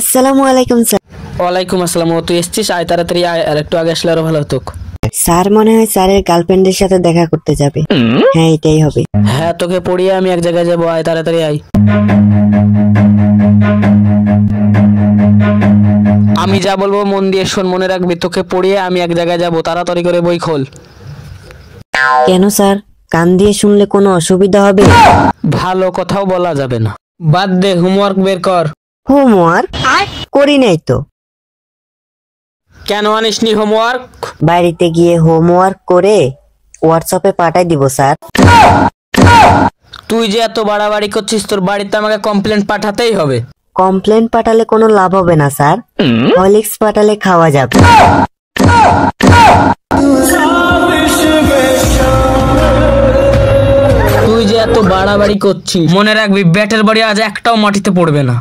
আসসালামু আলাইকুম স্যার। ওয়ালাইকুম আসসালাম। তুই এসছিস? আয় তাড়াতাড়ি আয়, আর একটু আগে আসলে আরো ভালো হতো। স্যার মনে হয় স্যারের গার্লফ্রেন্ডের সাথে দেখা করতে যাবে। হ্যাঁ, এটাই হবে। হ্যাঁ, তোকে পড়িয়ে আমি এক জায়গায় যাবো, আয় তাড়াতাড়ি আয়। আমি যা বলবো মন দিয়ে শোন, মনে রাখবি। তোকে পড়িয়ে আমি এক জায়গায় যাবো, তাড়াতাড়ি করে বই খোল। কেন স্যার, কান দিয়ে শুনলে কোনো অসুবিধা হবে? ভালো কথাও বলা যাবে না। বাদ দে, হোমওয়ার্ক বের কর। হোমওয়ার্ক করি নাই তো। কেন আনিসনি হোমওয়ার্ক? বাড়িতে গিয়ে হোমওয়ার্ক করে হোয়াটসঅ্যাপে পাঠাই দিব স্যার। তুই যে এত বাড়াবাড়ি করছিস, তোর বাড়িতে আমাকে কমপ্লেন পাঠাতেই হবে। কমপ্লেন পাঠালে কোনো লাভ হবে না স্যার, হরলিক্স পাঠালে খাওয়া যাবে। তুই যে এত বাড়াবাড়ি করছিস, মনে রাখবি ব্যাটের বাড়ি আজ একটাও মাটিতে পড়বে না।